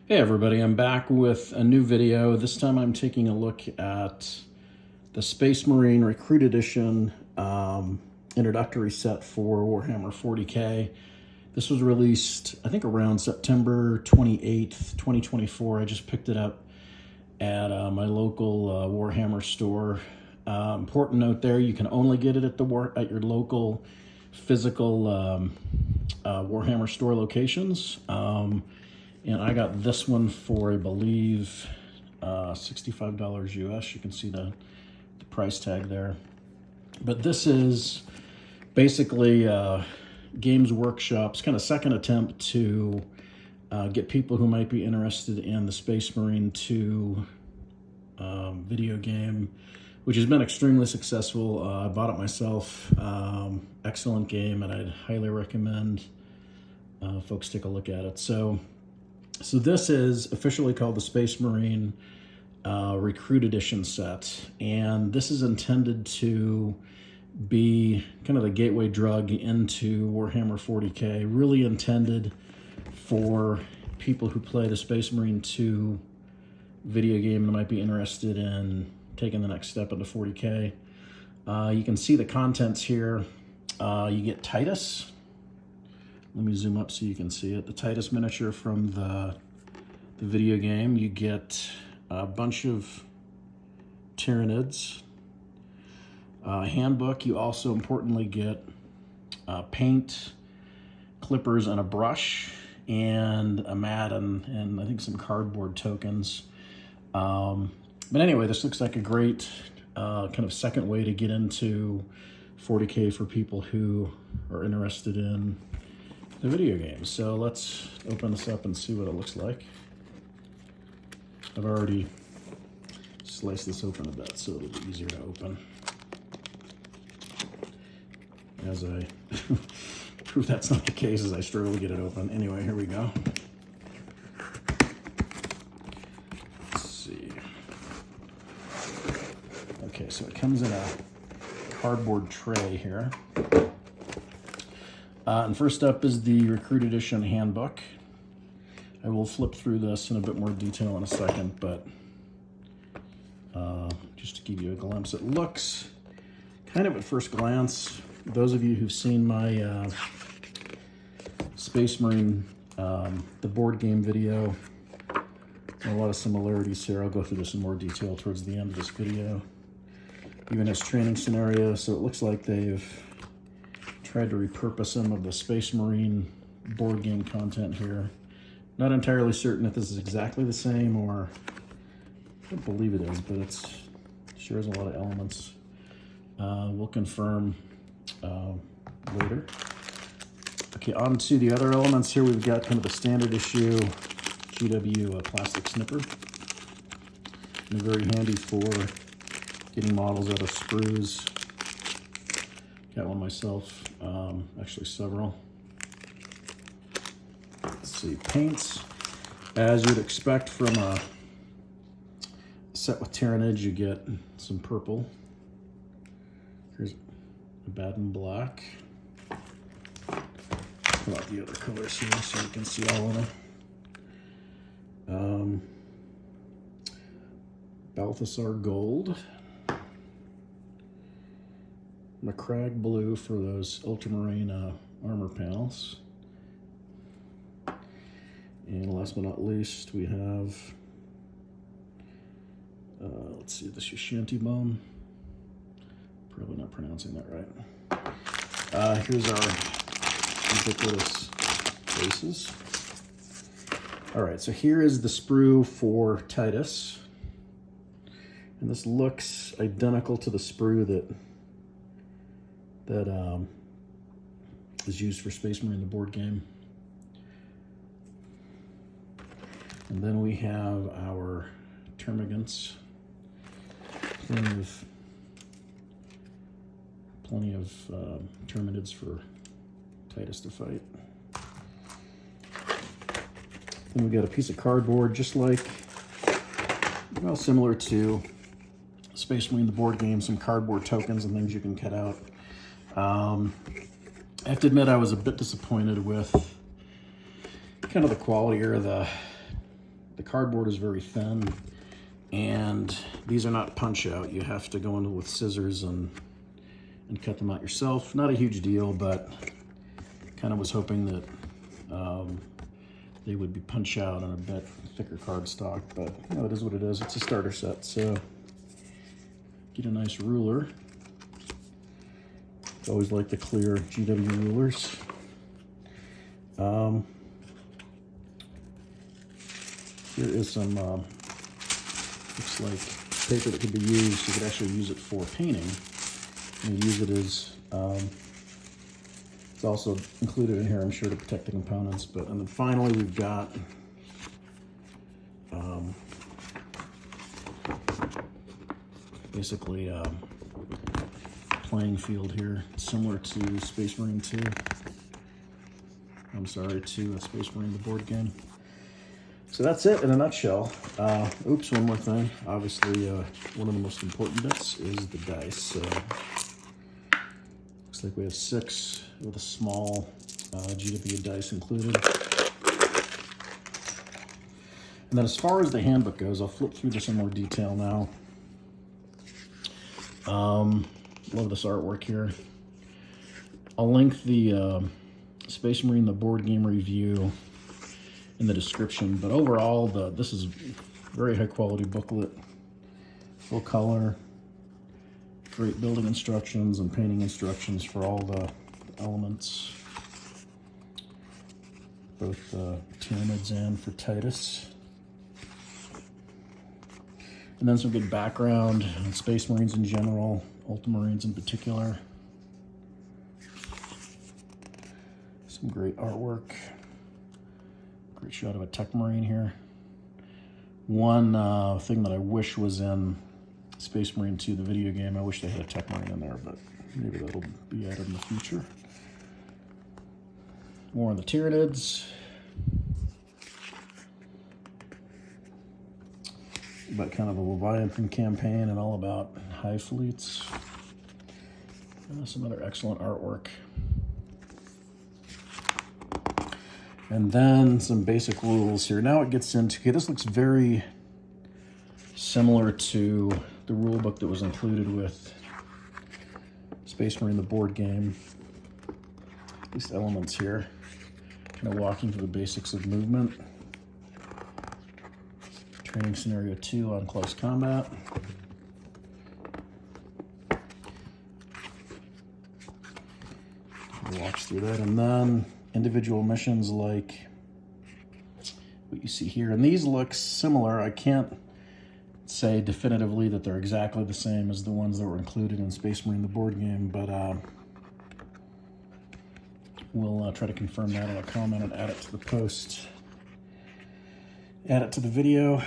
Hey everybody, I'm back with a new video. This time I'm taking a look at the Space Marine Recruit Edition introductory set for Warhammer 40k. This was released, I think, around September 28th, 2024. I just picked it up at my local Warhammer store. Important note there, you can only get it at your local physical Warhammer store locations. And I got this one for, I believe, $65 US. You can see the price tag there. But this is basically Games Workshop's kind of second attempt to get people who might be interested in the Space Marine 2 video game, which has been extremely successful. I bought it myself. Excellent game, and I'd highly recommend folks take a look at it. So this is officially called the Space Marine Recruit Edition set, and this is intended to be kind of the gateway drug into Warhammer 40k, really intended for people who play the Space Marine 2 video game and might be interested in taking the next step into 40k. You can see the contents here. You get Titus. Let me zoom up so you can see it. The Titus miniature from the video game. You get a bunch of Tyranids. Handbook. You also importantly get paint, clippers, and a brush, and a mat, and I think some cardboard tokens. But anyway, this looks like a great kind of second way to get into 40k for people who are interested in the video game. So let's open this up and see what it looks like. I've already sliced this open a bit so it'll be easier to open. As I prove that's not the case, as I struggle to get it open. Anyway, here we go. Let's see. Okay, so it comes in a cardboard tray here. And first up is the Recruit Edition handbook. I will flip through this in a bit more detail in a second, but just to give you a glimpse, it looks kind of at first glance, those of you who've seen my Space Marine, the board game video, a lot of similarities here. I'll go through this in more detail towards the end of this video. Even has training scenarios, so it looks like they've tried to repurpose some of the Space Marine board game content here. Not entirely certain if this is exactly the same, or I don't believe it is, but it shares a lot of elements. We'll confirm later. Okay, on to the other elements here. We've got kind of the standard issue GW plastic snipper. And very handy for getting models out of sprues. Got one myself, actually several. Let's see, paints. As you'd expect from a set with Tyranids, you get some purple. Here's a Baden black. Pull out the other colors here so you can see all of them. Balthasar gold. Macragge blue for those ultramarine armor panels. And last but not least, we have, let's see, the Shanty bone. Probably not pronouncing that right. Here's our ubiquitous bases. All right, so here is the sprue for Titus. And this looks identical to the sprue that is used for Space Marine, the board game. And then we have our termagants. Plenty of terminids for Titus to fight. Then we got a piece of cardboard, just like, well, similar to Space Marine, the board game, some cardboard tokens and things you can cut out. I have to admit I was a bit disappointed with kind of the quality or the the cardboard is very thin, and these are not punch out. You have to go in with scissors and cut them out yourself. Not a huge deal, but kind of was hoping that they would be punch out on a bit thicker cardstock, but you know, it is what it is. It's a starter set, so get a nice ruler. Always like the clear GW rulers. Here is some, looks like paper that could be used. You could actually use it for painting. And use it as, it's also included in here, I'm sure, to protect the components. But, and then finally we've got basically playing field here, similar to Space Marine 2. I'm sorry, to Space Marine the board game. So that's it in a nutshell. Oops, one more thing. Obviously, one of the most important bits is the dice. So looks like we have 6 with a small GW dice included. And then as far as the handbook goes, I'll flip through this in more detail now. Love this artwork here. I'll link the Space Marine the board game review in the description, but overall this is very high quality booklet, full color, great building instructions and painting instructions for all the elements, both Tyranids and for Titus. And then some good background on Space Marines in general, Ultramarines in particular. Some great artwork. Great shot of a Tech Marine here. One thing that I wish was in Space Marine 2, the video game, I wish they had a Tech Marine in there, but maybe that'll be added in the future. More on the Tyranids. About kind of a Leviathan campaign and all about high fleets. Some other excellent artwork. And then some basic rules here. Now it gets into, okay, this looks very similar to the rule book that was included with Space Marine the board game. These elements here, kind of walking through the basics of movement. Training scenario 2 on close combat. We'll watch through that, and then individual missions like what you see here. And these look similar. I can't say definitively that they're exactly the same as the ones that were included in Space Marine the board game, but we'll try to confirm that in a comment and add it to the post. Add it to the video,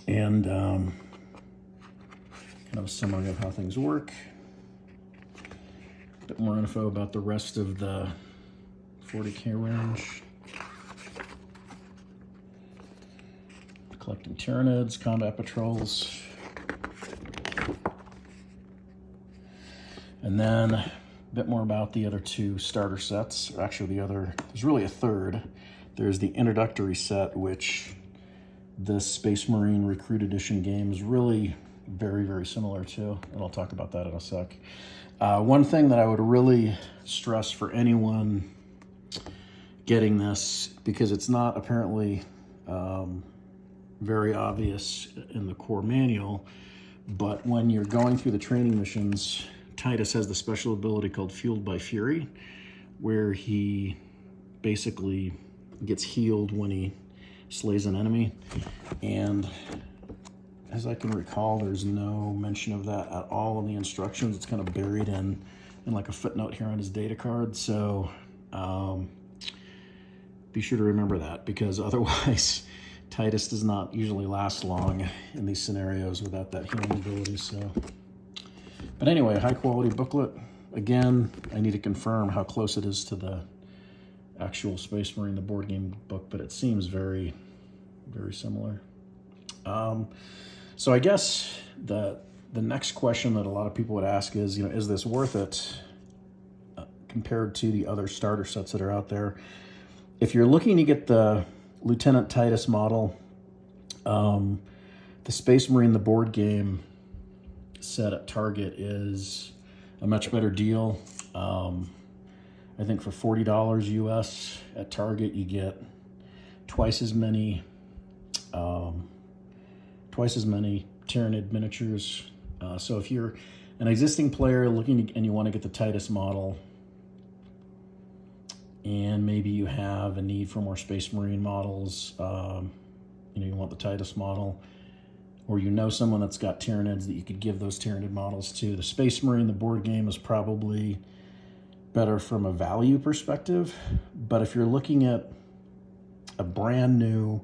and kind of a summary of how things work. A bit more info about the rest of the 40K range. Collecting Tyranids, combat patrols. And then a bit more about the other 2 starter sets. Actually, there's really a third. There's the Introductory set, which this Space Marine Recruit Edition game is really very, very similar to, and I'll talk about that in a sec. One thing that I would really stress for anyone getting this, because it's not apparently very obvious in the core manual, but when you're going through the training missions, Titus has the special ability called Fueled by Fury, where he basically gets healed when he slays an enemy. And as I can recall, there's no mention of that at all in the instructions. It's kind of buried in like a footnote here on his data card. So be sure to remember that, because otherwise Titus does not usually last long in these scenarios without that healing ability. So, but anyway, high quality booklet. Again, I need to confirm how close it is to the actual Space Marine the board game book, but it seems very, very similar. So I guess the next question that a lot of people would ask is, is this worth it compared to the other starter sets that are out there? If you're looking to get the Lieutenant Titus model. The Space Marine, the board game set at Target is a much better deal. I think for $40 US at Target, you get twice as many Tyranid miniatures. So if you're an existing player looking and you want to get the Titus model, and maybe you have a need for more Space Marine models, you want the Titus model, or you know someone that's got Tyranids that you could give those Tyranid models to, the Space Marine, the board game, is probably better from a value perspective. But if you're looking at a brand new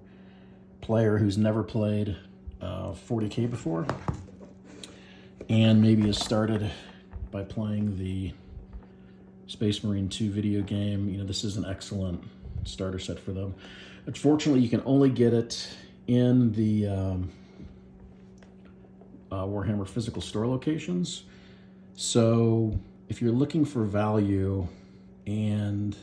player who's never played 40K before, and maybe has started by playing the Space Marine 2 video game, this is an excellent starter set for them. Unfortunately, you can only get it in the Warhammer physical store locations. So if you're looking for value and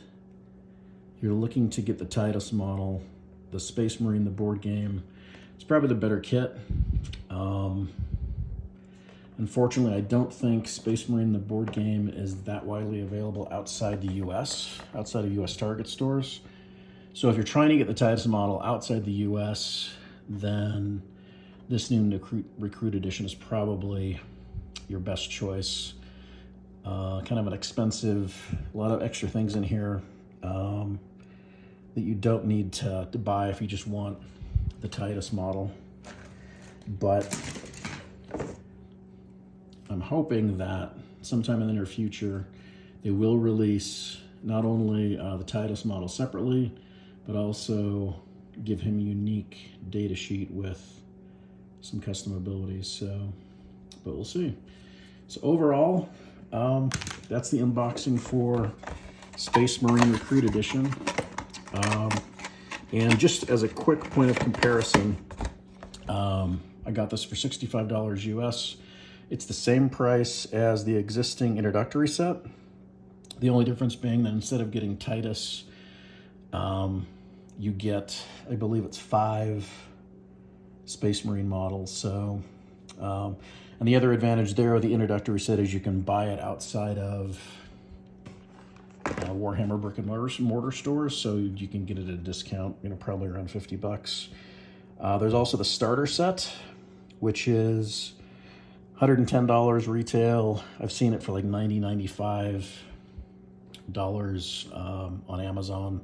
you're looking to get the Titus model, the Space Marine, the board game, it's probably the better kit. Unfortunately, I don't think Space Marine, the board game, is that widely available outside the US, outside of US Target stores. So if you're trying to get the Titus model outside the US, then this new Recruit Edition is probably your best choice. Kind of an expensive, a lot of extra things in here that you don't need to buy if you just want the Titus model. But I'm hoping that sometime in the near future, they will release not only the Titus model separately, but also give him a unique data sheet with some custom abilities. So, but we'll see. So overall, that's the unboxing for Space Marine Recruit Edition. And just as a quick point of comparison, I got this for $65 US. It's the same price as the existing introductory set. The only difference being that instead of getting Titus, you get, I believe it's 5 Space Marine models. So, and the other advantage there of the introductory set is you can buy it outside of Warhammer brick and mortar stores, so you can get it at a discount, probably around $50. There's also the starter set, which is $110 retail. I've seen it for like $90, $95 on Amazon.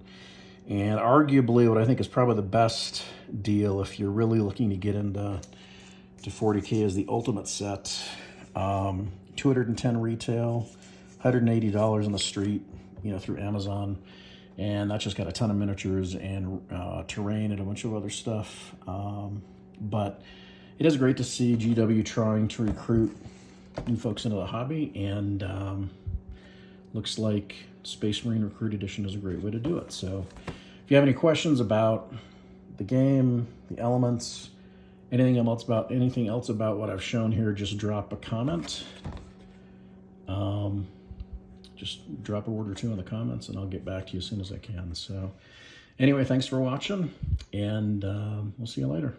And arguably what I think is probably the best deal if you're really looking to get into 40K is the Ultimate set. $210 retail, $180 on the street, through Amazon. And that's just got a ton of miniatures and terrain and a bunch of other stuff. But it is great to see GW trying to recruit new folks into the hobby, and looks like Space Marine Recruit Edition is a great way to do it. So if you have any questions about the game, the elements, anything else about what I've shown here, just drop a comment. Just drop a word or two in the comments and I'll get back to you as soon as I can. So anyway, thanks for watching, and we'll see you later.